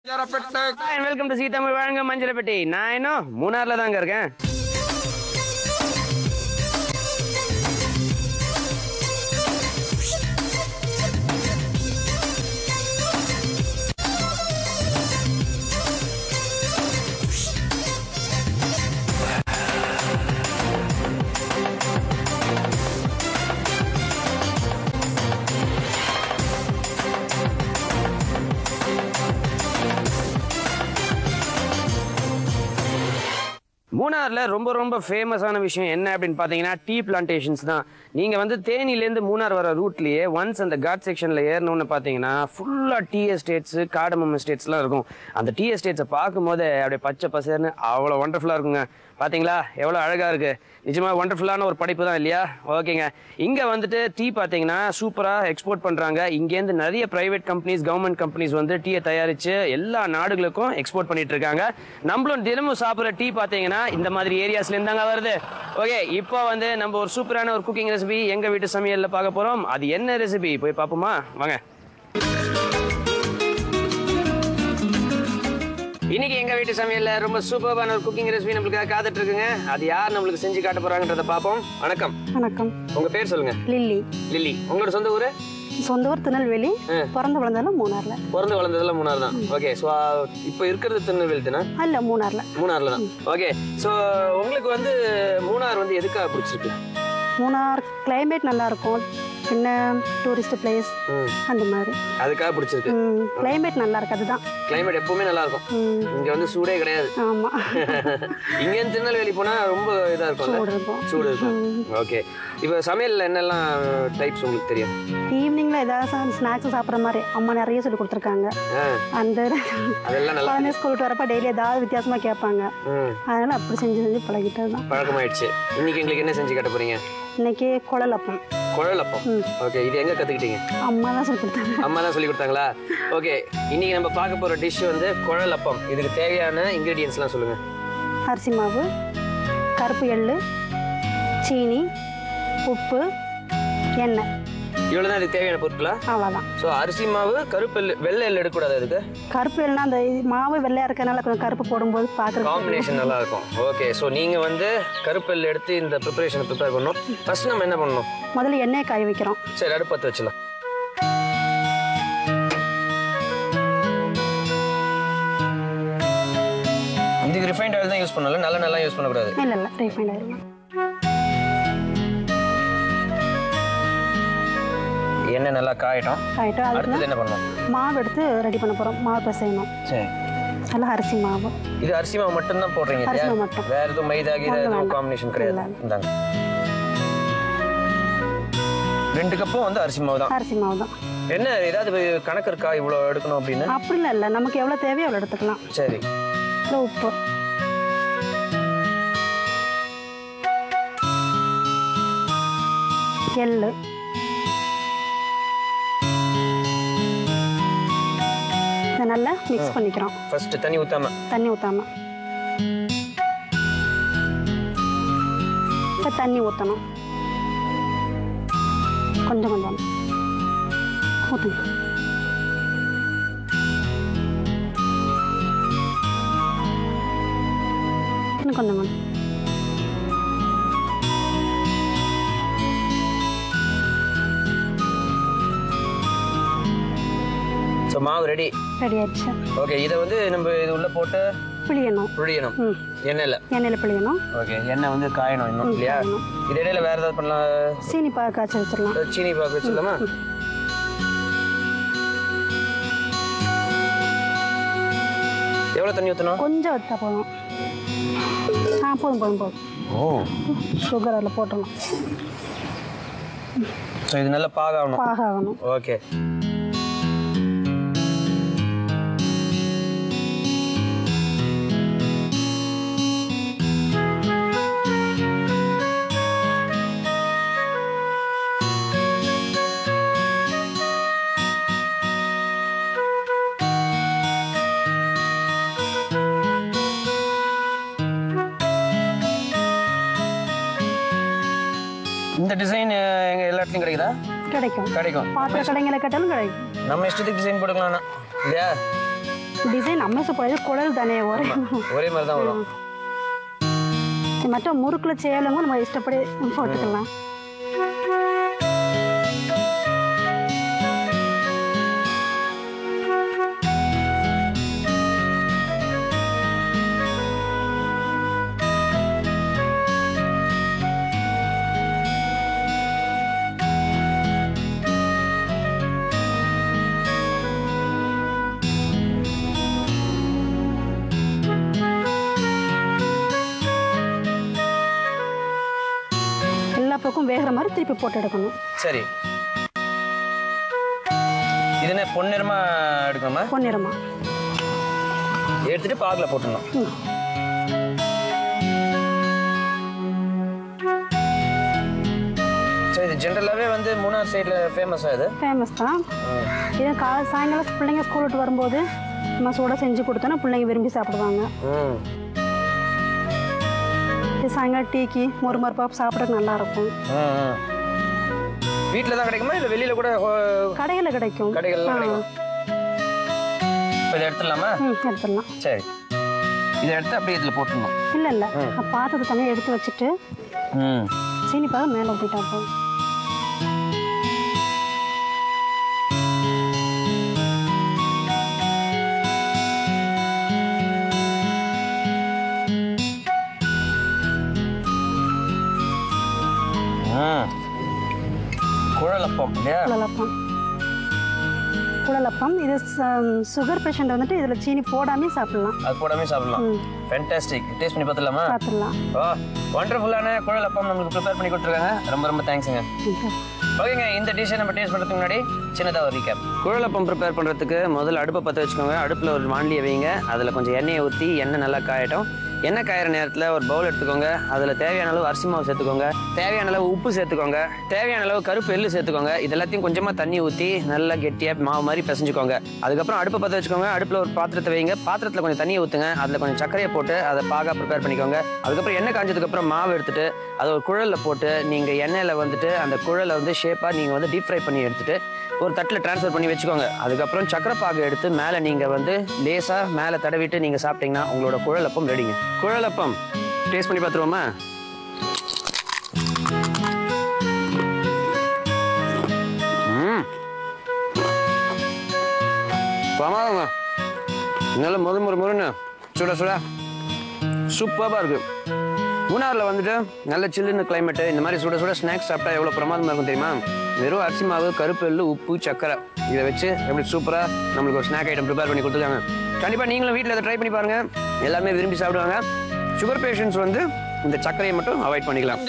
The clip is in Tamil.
வெல்கம் டு சீதாமிழ் வழங்க மஞ்சளப்பட்டி. நான் இன்னும் மூணார்ல தாங்க இருக்கேன். மூணார்ல ரொம்ப ரொம்ப ஃபேமஸான விஷயம் என்ன அப்படின்னு பார்த்தீங்கன்னா டீ பிளான்டேஷன்ஸ் தான். நீங்கள் வந்து தேனிலேருந்து மூணார் வர ரூட்லேயே ஒன்ஸ் அந்த காட் செக்ஷனில் ஏறணும்னு பார்த்தீங்கன்னா ஃபுல்லாக டீ எஸ்டேட்ஸு காடமம் எஸ்டேட்ஸ்லாம் இருக்கும். அந்த டீ எஸ்டேட்ஸை பார்க்கும்போது அப்படியே பச்சை பசேர்னு அவ்வளோ ஒண்டர்ஃபுல்லாக இருக்குங்க. பார்த்தீங்களா எவ்வளோ அழகாக இருக்குது. நிஜமாக ஒண்டர்ஃபுல்லான ஒரு படைப்பு தான் இல்லையா? ஓகேங்க. இங்கே வந்துட்டு டீ பார்த்தீங்கன்னா சூப்பராக எக்ஸ்போர்ட் பண்ணுறாங்க. இங்கேருந்து நிறைய ப்ரைவேட் கம்பெனிஸ் கவர்மெண்ட் கம்பெனிஸ் வந்து டீயை தயாரித்து எல்லா நாடுகளுக்கும் எக்ஸ்போர்ட் பண்ணிட்டு இருக்காங்க. நம்மளும் தினமும் சாப்பிட்ற டீ பார்த்தீங்கன்னா இந்த மாதிரி ஏரியாஸ்லேருந்து தாங்க வருது. ஓகே, இப்போ வந்து நம்ம ஒரு சூப்பரான ஒரு குக்கிங் ரெசிபி எங்கள் வீட்டு சமையலில் பார்க்க போகிறோம். அது என்ன ரெசிபி போய் பார்ப்போமா? வாங்க. இன்னைக்கு எங்க வீட்டு சமையல்ல ரொம்ப சூப்பரான ஒரு குக்கிங் ரெசிபி நம்மளுக்கு காத்துட்டு இருக்குங்க. அது யார் நம்மளுக்கு செஞ்சு காட்ட போறாங்கன்றத பாப்போம். வணக்கம். வணக்கம். உங்க பேர் சொல்லுங்க. லில்லி. லில்லி. உங்களோட சொந்த ஊரு? சொந்த ஊர் திருநெல்வேலி. பிறந்து வளர்ந்ததெல்லாம் மூணார்ல. பிறந்து வளர்ந்ததெல்லாம் மூணார் தான். ஓகே, சோ இப்போ இருக்கிறது திருநெல்வேலி தானே? இல்ல, மூணார்ல. மூணார்ல தான். ஓகே, சோ உங்களுக்கு வந்து மூணார் வந்து எதுக்காக பிடிச்சிருக்கு? மூணார் கிளைமேட் நல்லா இருக்கும், சின்ன டூரிஸ்ட் பிளேஸ் அந்த மாதிரி. அதுக்காக பிடிச்சிருக்கு. கிளைமேட் நல்லா இருக்கு, அதுதான். கிளைமேட் எப்பவுமே நல்லா இருக்கும். இங்க வந்து சூடே கிடையாது. ஆமா. இங்க இருந்து திருநெல்வேலி போனா ரொம்ப இதா இருக்கும். சூடு இருக்கும். ஓகே, இப்போ சமையல்ல என்னெல்லாம் டைப்ஸ் உங்களுக்கு தெரியும்? ஈவினிங்ல ஏதாவது ஸ்நாக்ஸ் சாப்பிட்ற மாதிரி அம்மா நிறைய சொல்லி கொடுத்துருக்காங்க. அந்த அதெல்லாம் நல்லா குழந்தை ஸ்கூலுக்கு வரப்ப டெய்லி ஏதாவது வித்தியாசமா கேட்பாங்க. அதனால அப்படி செஞ்சு செஞ்சு பழகிட்டது தான். பழக்கமாயிடுச்சு. இன்னைக்கு எங்களுக்கு என்ன செஞ்சு காட்ட போறீங்க? இன்னைக்கு குழலப்பம். குழலப்பம். ஓகே, இது எங்க கத்துக்கிட்டீங்க? அம்மா தான் சொல்லி கொடுத்தாங்க. அம்மா தான் சொல்லி கொடுத்தாங்களா? ஓகே, இன்னைக்கு நம்ம பார்க்க போற டிஷ் வந்து குழலப்பம். இதுக்கு தேவையான இன்கிரீடியன்ஸ்லாம் சொல்லுங்க. அரிசி மாவு, கருப்பு எள்ளு, சீனி, உப்பு, எண்ணெய். இவ்வளவுதான் இதுக்கு தேவையான பொருட்களா? அவ்வளோதான். ஸோ அரிசி மாவு, கருப்பு எள்ளு. வெள்ளை எள்ளு எடுக்கக்கூடாது அதுக்கு? கருப்பு எள்ளுனா அந்த மாவு வெள்ளையா இருக்கனால கொஞ்சம் கருப்பு போடும்போது பார்க்குறது காம்பினேஷன் நல்லா இருக்கும். ஓகே, ஸோ நீங்க வந்து கருப்பு எள்ளு எடுத்து இந்த ப்ரிப்பரேஷனை ப்ரிப்பேர் பண்ணணும். ஃபர்ஸ்ட் நம்ம என்ன பண்ணணும்? முதல்ல எண்ணெயை காய வைக்கிறோம். சரி, அடுப்பு பற்ற வச்சுலாம். இதுக்கு ரிஃபைண்ட் ஆயில் தான் யூஸ் பண்ணல, நல்லா யூஸ் பண்ணக்கூடாது. இல்லை ரிஃபைண்ட் ஆயில். எண்ணெய் நல்லா காயட்டும். அடுத்து என்ன பண்ணணும்? மாவு எடுத்து ரெடி பண்ண போறோம். மாவு பிசையணும். சரி. நல்ல அரிசி மாவு. இது அரிசி மாவு மட்டும் தான் போடுறீங்க? அரிசி மாவு மட்டும். வேற எதுவும் மைதா கீதா எதுவும் காம்பினேஷன் கிடையாது? இந்தாங்க. 2 கப்பும் வந்து அரிசி மாவு தான். அரிசி மாவு தான். என்ன ஏதாவது கணக்கு இருக்கா இவ்வளோ எடுக்கணும் அப்படின்னு? அப்படிலாம் இல்லை, நமக்கு எவ்வளோ தேவையோ அவ்வளோ எடுத்துக்கலாம். சரி. உப்பு, எள்ளு, நல்லா மிக்ஸ் பண்ணிக்கிறோம். ஃபர்ஸ்ட் தண்ணி ஊத்தாம இப்போ தண்ணி ஊற்றணும். கொஞ்சம் ஊற்றணும். இன்னும் கொஞ்சம் ஸோ மாவு ரெடி ஆயிடுச்சு. ஓகே, இதை வந்து நம்ம இது உள்ள போட்டு புழியணும். எண்ணெயில புழியணும். ஓகே, எண்ணெய் வந்து காயணும் இன்னும் இல்லையா? இது இடையில வேற ஏதாவது பண்ணலாம்? சீனி பாகு காய்ச்சி வச்சிடலாம். சீனி பாகு வச்சிடலாமா? எவ்வளோ தண்ணி ஊற்றணும்? கொஞ்சம் வச்சா போதும். போதும். ஓ, சுகர் அதில் போட்டணும். ஸோ இது நல்லா பாகாகணும். ஓகே. இந்த டிசைன் எங்க எல்லா இடத்துலயும் கிடைக்குதா? கிடைக்கும். கிடைக்கும். பாத்திர கடைங்கள கேட்டாலும் கிடைக்கும். நம்ம இஷ்டத்துக்கு டிசைன் போட்டுக்கலாம் இல்லையா? டிசைன் அமைச்சு போയത് குழல் தானே ஒரே மாதிரி தான் வரும். மற்ற முறுக்குல சேலமும் நம்ம இஷ்டப்படி போட்டுக்கலாம். பக்கம் வேகிற மாதிரி திருப்பி போட்டு எடுக்கணும். சரி, இது என்ன பொன்னிறமா எடுக்கணுமா? பொன்னிறமா எடுத்துட்டு பாகுல போட்டுடணும். சரி, இது ஜென்ரலாவே வந்து மூணார் சைடுல ஃபேமஸா? இது ஃபேமஸ் தான். இது சாயங்காலம் பிள்ளைங்க ஸ்கூல் விட்டு வரும்போது நம்ம சூட செஞ்சு கொடுத்தோன்னா பிள்ளைங்க விரும்பி சாப்பிடுவாங்க. சாயங்காலம் டீக்கு மொறுமொறுப்பா சாப்பிட்றதுக்கு நல்லா இருக்கும். வீட்டில் தான் கிடைக்குமா இல்லை வெளியில கூட? கடைகளில் கிடைக்கும். கடைகள்லாம் கிடைக்கும். இதை எடுத்துடலாமா? எடுத்துடலாம். சரி, இதை எடுத்து அப்படியே இதில் போட்டுடணும். இல்லை பாத்திரத்தை தனியாக எடுத்து வச்சுட்டு சீனி பாகு மேலே ஊற்றிட்டா போதும். குழலப்பம். குழலப்பம் இது சுகர் பேஷண்ட் வந்துட்டு இதுல சீனி போடாமே சாப்பிடலாம். அது போடாமே சாப்பிடலாம். ஃபேண்டாஸ்டிக். டேஸ்ட் பண்ணி பார்த்தலாமா? பார்த்தலாம். ஓ, வண்டர்ஃபுல்லான குழலப்பம் நமக்கு ப்ரிப்பேர் பண்ணி கொடுத்துருக்காங்க. ரொம்ப ரொம்ப தேங்க்ஸுங்க. ஓகேங்க, இந்த டிஷ்ஷை நம்ம டேஸ்ட் பண்ணுறதுக்கு முன்னாடி சின்னதாக ஒரு ரீகேப். குழலப்பம் ப்ரிப்பேர் பண்ணுறதுக்கு முதல்ல அடுப்பை பற்ற வச்சுக்கோங்க. அடுப்பில் ஒரு வாண்டியை வைங்க. அதில் கொஞ்சம் எண்ணெயை ஊற்றி எண்ணெய் நல்லா காயட்டும். எண்ணெய் காயிற நேரத்தில் ஒரு பவுல் எடுத்துக்கோங்க. அதில் தேவையான அளவு அரிசி மாவு சேர்த்துக்கோங்க. தேவையான அளவு உப்பு சேர்த்துக்கோங்க. தேவையான அளவு கருப்பு எள்ளு சேர்த்துக்கோங்க. இது எல்லாத்தையும் கொஞ்சமாக தண்ணி ஊற்றி நல்லா கெட்டியாக மாவு மாதிரி பிசைஞ்சுக்கோங்க. அதுக்கப்புறம் அடுப்பை பற்ற வச்சுக்கோங்க. அடுப்பில் ஒரு பாத்திரத்தை வைங்க. பாத்திரத்தில் கொஞ்சம் தண்ணியை ஊற்றுங்க. அதில் கொஞ்சம் சர்க்கரையை போட்டு அதை பாகா ப்ரிப்பேர் பண்ணிக்கோங்க. அதுக்கப்புறம் எண்ணெய் காஞ்சதுக்கப்புறம் மாவு எடுத்துட்டு அதை ஒரு குழலில் போட்டு நீங்கள் எண்ணெயில் வந்துட்டு அந்த குழலை வந்து ஷேப்பாக நீங்கள் வந்து டீப் ஃப்ரை பண்ணி எடுத்துட்டு ஒரு தட்டில் ட்ரான்ஸ்ஃபர் பண்ணி வச்சுக்கோங்க. அதுக்கப்புறம் சக்கரை பாகு எடுத்து மேலே நீங்கள் வந்து லேசாக மேலே தடவிட்டு நீங்கள் சாப்பிட்டீங்கன்னா உங்களோட குழலப்பம் ரெடிங்க. குழலப்பம் டேஸ்ட் பண்ணி பார்த்துருவோமா? பிரமாதங்க. நல்ல முறுன்னு சுட சுட சூப்பராக இருக்குது. மூணாரில் வந்துட்டு நல்ல சில்லுன்னு கிளைமேட்டு. இந்த மாதிரி சுட சுட ஸ்நாக்ஸ் சாப்பிட்டா எவ்வளோ பிரமாதமாக இருக்கும் தெரியுமா? வெறும் அரிசி மாவு, கருப்பு எள்ளு, உப்பு, சக்கரை இதை வச்சு எப்படி சூப்பராக நம்மளுக்கு ஒரு ஸ்நாக் ஐட்டம் ப்ரிப்பேர் பண்ணி கொடுத்துருக்காங்க. கண்டிப்பாக நீங்களும் வீட்டில் அதை ட்ரை பண்ணி பாருங்கள். எல்லாருமே விரும்பி சாப்பிடுவாங்க. சுகர் பேஷண்ட்ஸ் வந்து இந்த சர்க்கரையை மட்டும் அவாய்ட் பண்ணிக்கலாம்.